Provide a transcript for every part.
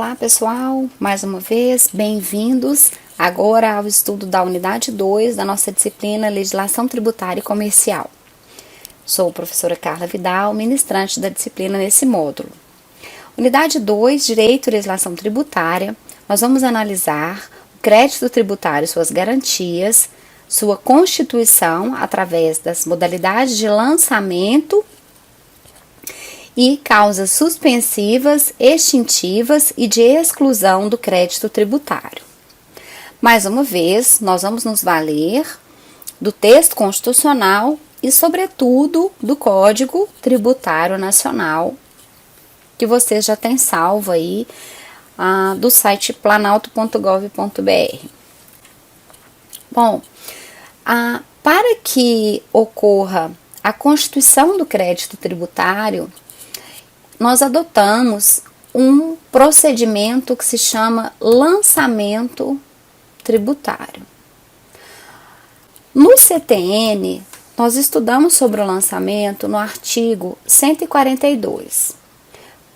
Olá pessoal, mais uma vez, bem-vindos agora ao estudo da unidade 2 da nossa disciplina Legislação Tributária e Comercial. Sou a professora Carla Vidal, ministrante da disciplina nesse módulo. Unidade 2, Direito e Legislação Tributária, nós vamos analisar o crédito tributário e suas garantias, sua constituição através das modalidades de lançamento e causas suspensivas, extintivas e de exclusão do crédito tributário. Mais uma vez, nós vamos nos valer do texto constitucional e, sobretudo, do Código Tributário Nacional, que vocês já têm salvo aí do site planalto.gov.br. Bom, para que ocorra a constituição do crédito tributário, nós adotamos um procedimento que se chama lançamento tributário. No CTN, nós estudamos sobre o lançamento no artigo 142,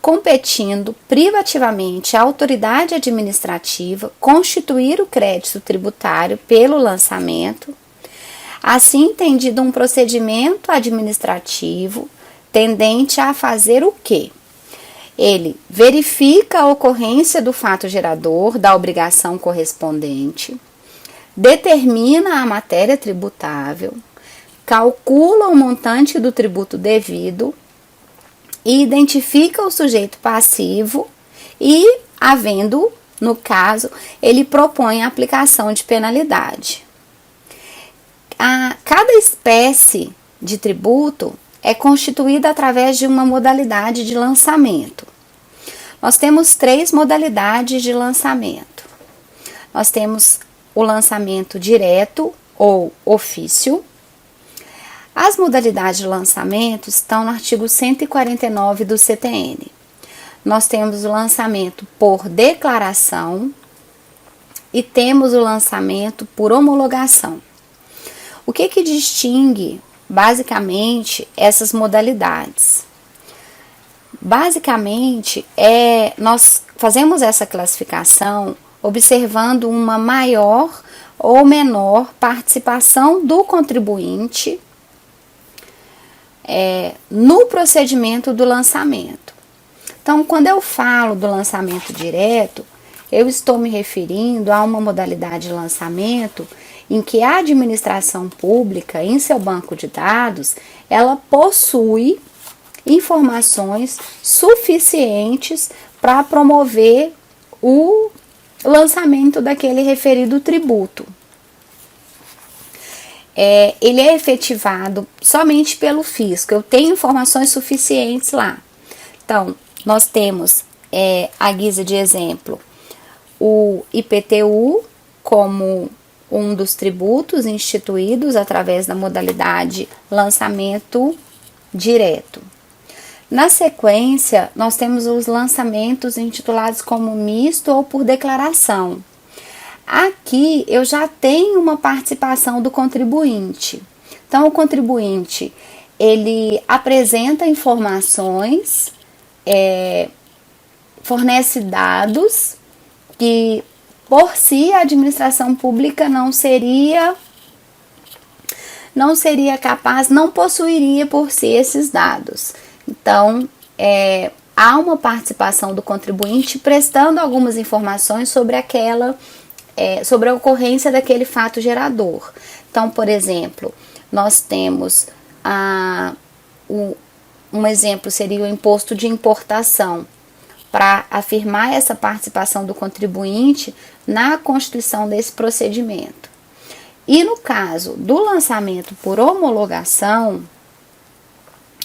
competindo privativamente à autoridade administrativa constituir o crédito tributário pelo lançamento, assim entendido um procedimento administrativo tendente a fazer o quê? Ele verifica a ocorrência do fato gerador da obrigação correspondente, determina a matéria tributável, calcula o montante do tributo devido e identifica o sujeito passivo e, havendo, no caso, ele propõe a aplicação de penalidade. Cada espécie de tributo é constituída através de uma modalidade de lançamento. Nós temos 3 modalidades de lançamento. Nós temos o lançamento direto ou ofício. As modalidades de lançamento estão no artigo 149 do CTN. Nós temos o lançamento por declaração e temos o lançamento por homologação. O que distingue basicamente essas modalidades? Basicamente, nós fazemos essa classificação observando uma maior ou menor participação do contribuinte no procedimento do lançamento. Então, quando eu falo do lançamento direto, eu estou me referindo a uma modalidade de lançamento em que a administração pública, em seu banco de dados, ela possui informações suficientes para promover o lançamento daquele referido tributo. Ele é efetivado somente pelo fisco, eu tenho informações suficientes lá. Então, nós temos, à guisa de exemplo, o IPTU como um dos tributos instituídos através da modalidade lançamento direto. Na sequência, nós temos os lançamentos intitulados como misto ou por declaração. Aqui eu já tenho uma participação do contribuinte. Então, o contribuinte, ele apresenta informações, fornece dados que por si a administração pública não seria capaz, não possuiria por si esses dados. Então, há uma participação do contribuinte prestando algumas informações sobre sobre a ocorrência daquele fato gerador. Então, por exemplo, nós temos um exemplo seria o imposto de importação, para afirmar essa participação do contribuinte na constituição desse procedimento. E no caso do lançamento por homologação,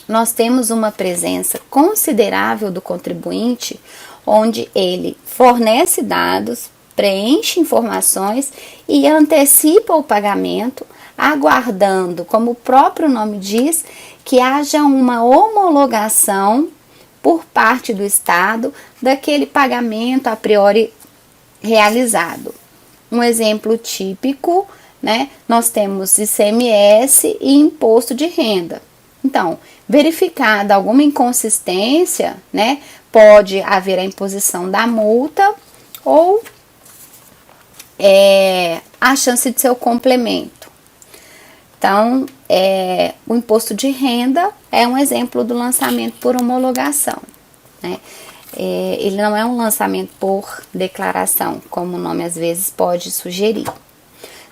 nós temos uma presença considerável do contribuinte, onde ele fornece dados, preenche informações e antecipa o pagamento, aguardando, como o próprio nome diz, que haja uma homologação por parte do Estado daquele pagamento a priori realizado. Um exemplo típico, nós temos ICMS e imposto de renda. Então, verificada alguma inconsistência, né, pode haver a imposição da multa ou a chance de ser o complemento. Então, o imposto de renda é um exemplo do lançamento por homologação, né? Ele não é um lançamento por declaração, como o nome às vezes pode sugerir.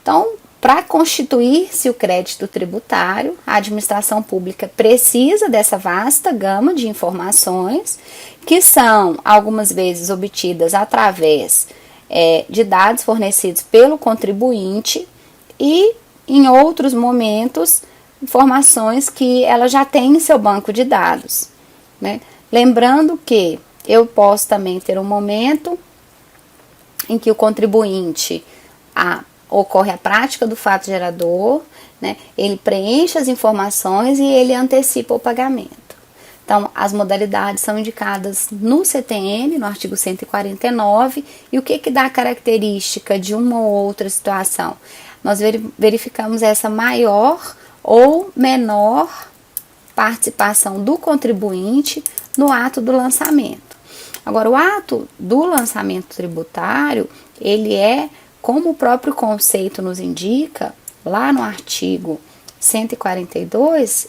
Então, para constituir-se o crédito tributário, a administração pública precisa dessa vasta gama de informações, que são algumas vezes obtidas através de dados fornecidos pelo contribuinte e, em outros momentos, informações que ela já tem em seu banco de dados, né? Lembrando que eu posso também ter um momento em que o contribuinte ocorre a prática do fato gerador, né? Ele preenche as informações e ele antecipa o pagamento. Então, as modalidades são indicadas no CTN, no artigo 149, e o que dá a característica de uma ou outra situação? Nós verificamos essa maior ou menor participação do contribuinte no ato do lançamento. Agora, o ato do lançamento tributário, ele como o próprio conceito nos indica, lá no artigo 142,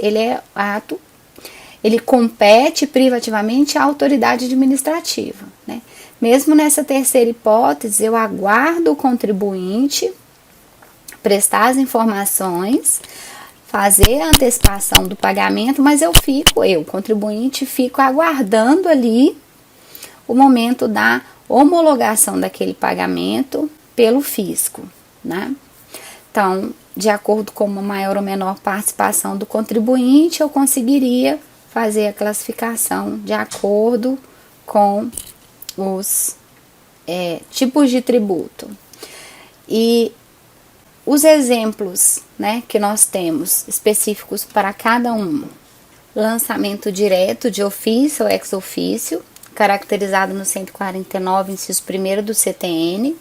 ele compete privativamente à autoridade administrativa, né? Mesmo nessa terceira hipótese, eu aguardo o contribuinte prestar as informações, fazer a antecipação do pagamento, mas eu, contribuinte, fico aguardando ali o momento da homologação daquele pagamento pelo fisco, né? Então, de acordo com uma maior ou menor participação do contribuinte, eu conseguiria fazer a classificação de acordo com os tipos de tributo. E os exemplos, né, que nós temos específicos para cada um: lançamento direto de ofício ou ex ofício, caracterizado no 149, inciso 1º do CTN,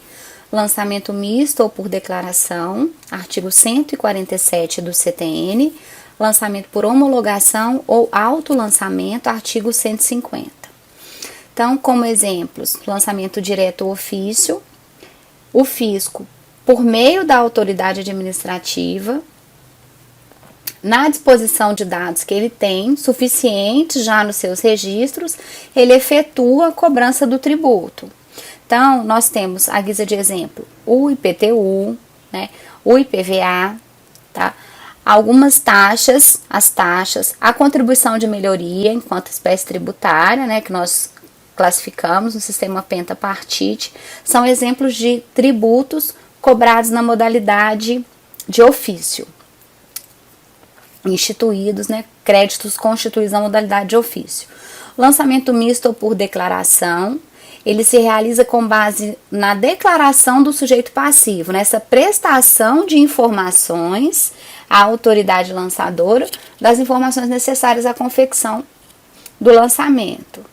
lançamento misto ou por declaração, artigo 147 do CTN, lançamento por homologação ou autolançamento, artigo 150. Então, como exemplos, lançamento direto ou ofício, o fisco, por meio da autoridade administrativa, na disposição de dados que ele tem, suficiente já nos seus registros, ele efetua a cobrança do tributo. Então, nós temos, à guisa de exemplo, o IPTU, né, o IPVA, tá? Algumas taxas, a contribuição de melhoria enquanto espécie tributária, né, que nós classificamos no sistema pentapartite, são exemplos de tributos cobrados na modalidade de ofício, instituídos, né, créditos constituídos na modalidade de ofício. Lançamento misto ou por declaração, ele se realiza com base na declaração do sujeito passivo, nessa prestação de informações à autoridade lançadora das informações necessárias à confecção do lançamento.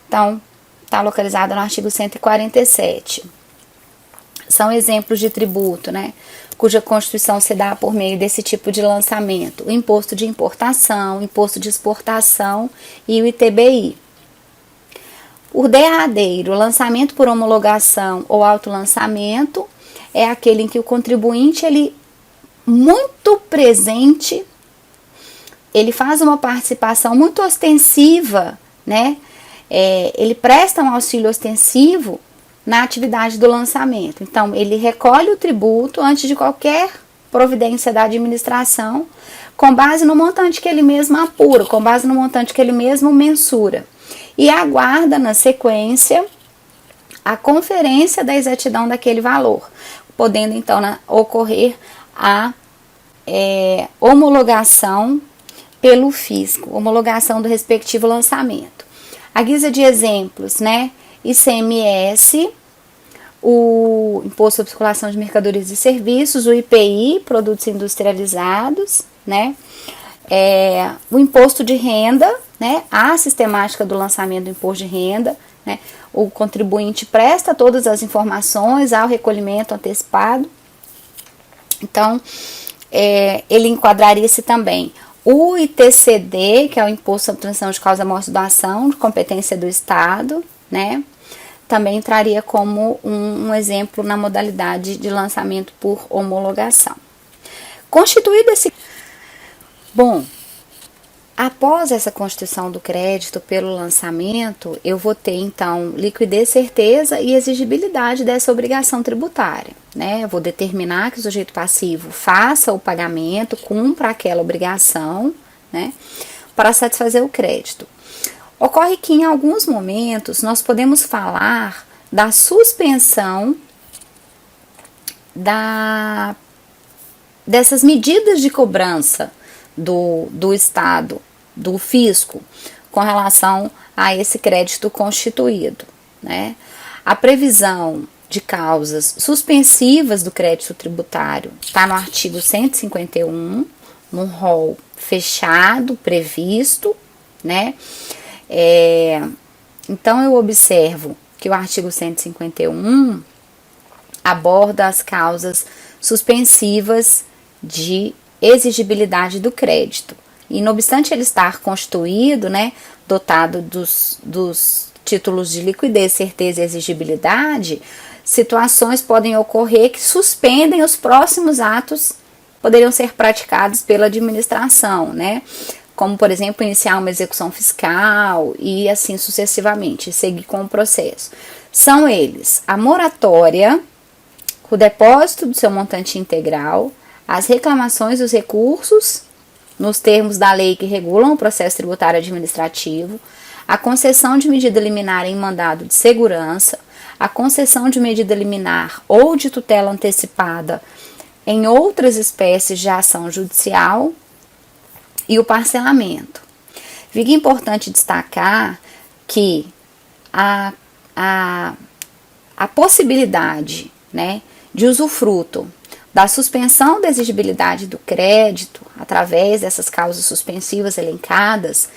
Então, está localizado no artigo 147. São exemplos de tributo, né, cuja constituição se dá por meio desse tipo de lançamento: o imposto de importação, o imposto de exportação e o ITBI. O derradeiro, lançamento por homologação ou autolançamento, é aquele em que o contribuinte, ele muito presente, ele faz uma participação muito ostensiva, né? Ele presta um auxílio ostensivo na atividade do lançamento. Então, ele recolhe o tributo antes de qualquer providência da administração, com base no montante que ele mesmo apura, com base no montante que ele mesmo mensura, e aguarda, na sequência, a conferência da exatidão daquele valor, podendo então ocorrer a homologação pelo fisco, homologação do respectivo lançamento. À guisa de exemplos, né, ICMS, o Imposto sobre Circulação de Mercadorias e Serviços, o IPI, Produtos Industrializados, né, o Imposto de Renda, né, a sistemática do lançamento do Imposto de Renda, né, o contribuinte presta todas as informações ao recolhimento antecipado. Então, ele enquadraria-se também O ITCD, que é o Imposto sobre Transição de Causa Morte e Doação, de competência do Estado, né? Também entraria como um exemplo na modalidade de lançamento por homologação. Constituído esse... Bom, após essa constituição do crédito pelo lançamento, eu vou ter, então, liquidez, certeza e exigibilidade dessa obrigação tributária, né? Eu vou determinar que o sujeito passivo faça o pagamento, cumpra aquela obrigação, né? Para satisfazer o crédito. Ocorre que, em alguns momentos, nós podemos falar da suspensão dessas medidas de cobrança do Estado, do fisco, com relação a esse crédito constituído, né? A previsão de causas suspensivas do crédito tributário está no artigo 151, num rol fechado, previsto, né? Então, eu observo que o artigo 151 aborda as causas suspensivas de exigibilidade do crédito. E, não obstante ele estar constituído, né, dotado dos títulos de liquidez, certeza e exigibilidade, situações podem ocorrer que suspendem os próximos atos, poderiam ser praticados pela administração, né? Como, por exemplo, iniciar uma execução fiscal e assim sucessivamente, seguir com o processo. São eles a moratória, o depósito do seu montante integral, as reclamações e os recursos, nos termos da lei que regulam o processo tributário administrativo, a concessão de medida liminar em mandado de segurança, a concessão de medida liminar ou de tutela antecipada em outras espécies de ação judicial, e o parcelamento. Fica importante destacar que a possibilidade, né, de usufruto da suspensão da exigibilidade do crédito, através dessas causas suspensivas elencadas,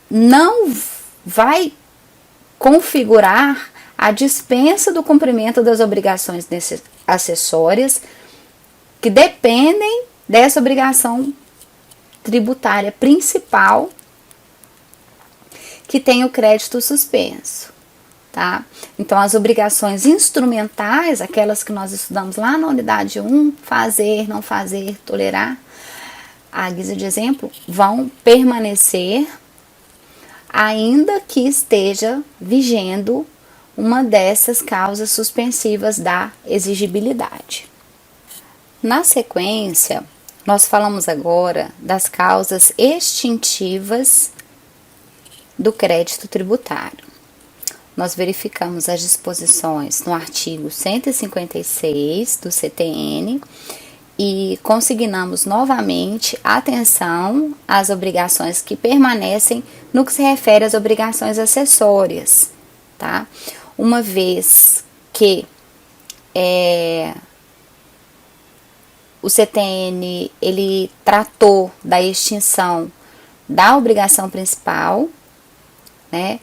não vai configurar a dispensa do cumprimento das obrigações acessórias que dependem dessa obrigação tributária principal que tem o crédito suspenso, tá? Então, as obrigações instrumentais, aquelas que nós estudamos lá na unidade 1, fazer, não fazer, tolerar, à guisa de exemplo, vão permanecer ainda que esteja vigendo uma dessas causas suspensivas da exigibilidade. Na sequência, nós falamos agora das causas extintivas do crédito tributário. Nós verificamos as disposições no artigo 156 do CTN e consignamos novamente atenção às obrigações que permanecem no que se refere às obrigações acessórias, tá? Uma vez que o CTN ele tratou da extinção da obrigação principal, né?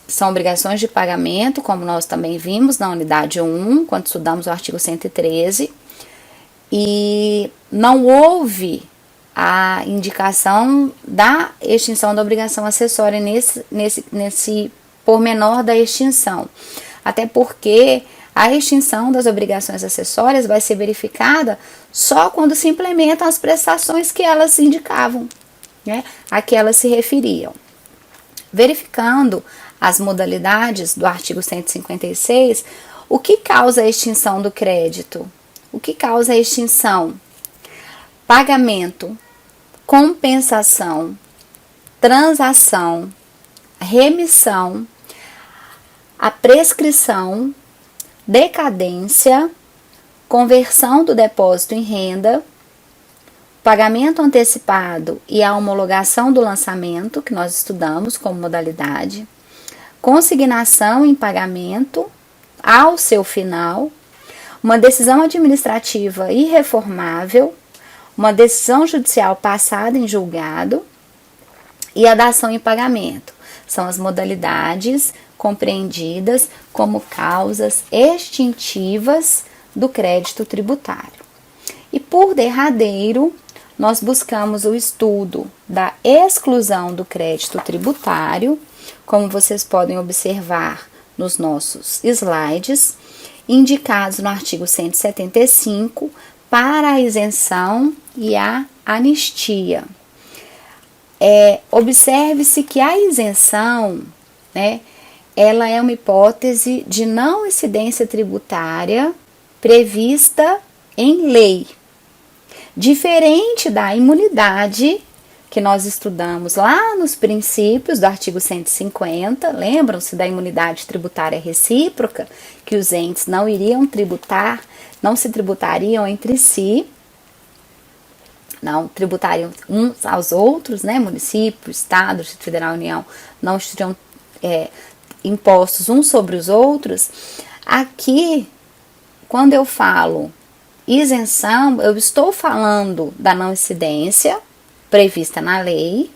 São obrigações de pagamento, como nós também vimos na unidade 1, quando estudamos o artigo 113, e não houve a indicação da extinção da obrigação acessória nesse pormenor da extinção, até porque a extinção das obrigações acessórias vai ser verificada só quando se implementam as prestações que elas indicavam, né, a que elas se referiam. Verificando as modalidades do artigo 156, o que causa a extinção do crédito? O que causa a extinção? Pagamento, compensação, transação, remissão, a prescrição, decadência, conversão do depósito em renda, pagamento antecipado e a homologação do lançamento, que nós estudamos como modalidade, consignação em pagamento ao seu final, uma decisão administrativa irreformável, uma decisão judicial passada em julgado e a dação em pagamento. São as modalidades compreendidas como causas extintivas do crédito tributário. E por derradeiro, nós buscamos o estudo da exclusão do crédito tributário, como vocês podem observar nos nossos slides, indicados no artigo 175 para a isenção e a anistia. Observe-se que a isenção, né, ela é uma hipótese de não incidência tributária prevista em lei, diferente da imunidade que nós estudamos lá nos princípios do artigo 150, lembram-se da imunidade tributária recíproca, que os entes não iriam tributar, não se tributariam entre si, não tributariam uns aos outros, né? Município, Estado, Distrito Federal, União, não teriam impostos uns sobre os outros. Aqui, quando eu falo isenção, eu estou falando da não incidência prevista na lei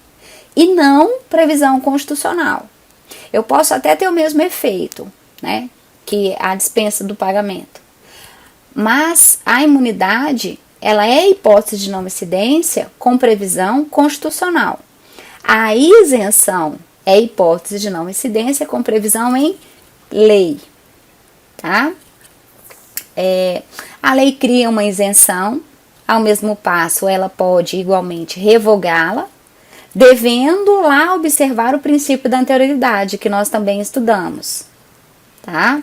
e não previsão constitucional. Eu posso até ter o mesmo efeito, né, que a dispensa do pagamento, mas a imunidade, ela é hipótese de não incidência com previsão constitucional. A isenção é hipótese de não incidência com previsão em lei, tá? A lei cria uma isenção, ao mesmo passo ela pode igualmente revogá-la, devendo lá observar o princípio da anterioridade, que nós também estudamos, tá?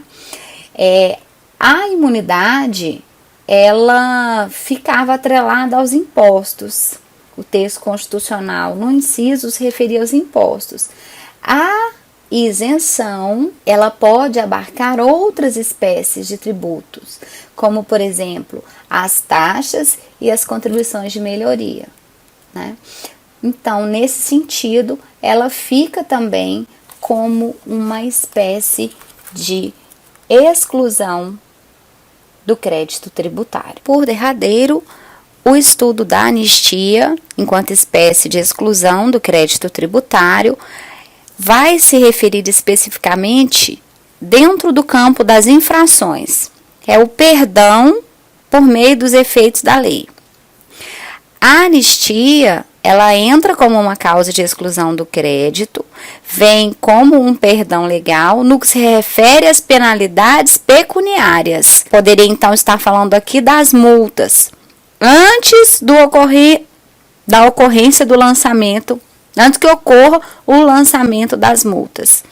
A imunidade, ela ficava atrelada aos impostos. O texto constitucional, no inciso, se referia aos impostos. A isenção, ela pode abarcar outras espécies de tributos, como, por exemplo, as taxas e as contribuições de melhoria, né? Então, nesse sentido, ela fica também como uma espécie de exclusão do crédito tributário. Por derradeiro, o estudo da anistia, enquanto espécie de exclusão do crédito tributário, vai se referir especificamente dentro do campo das infrações. É o perdão por meio dos efeitos da lei. A anistia, ela entra como uma causa de exclusão do crédito, vem como um perdão legal no que se refere às penalidades pecuniárias. Poderia então estar falando aqui das multas, antes da ocorrência do lançamento, antes que ocorra o lançamento das multas.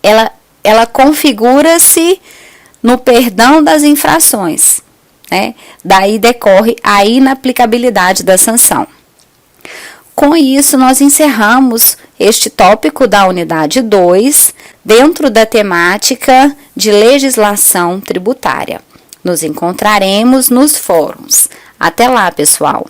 Ela configura-se no perdão das infrações, né? Daí decorre a inaplicabilidade da sanção. Com isso, nós encerramos este tópico da unidade 2 dentro da temática de legislação tributária. Nos encontraremos nos fóruns. Até lá, pessoal!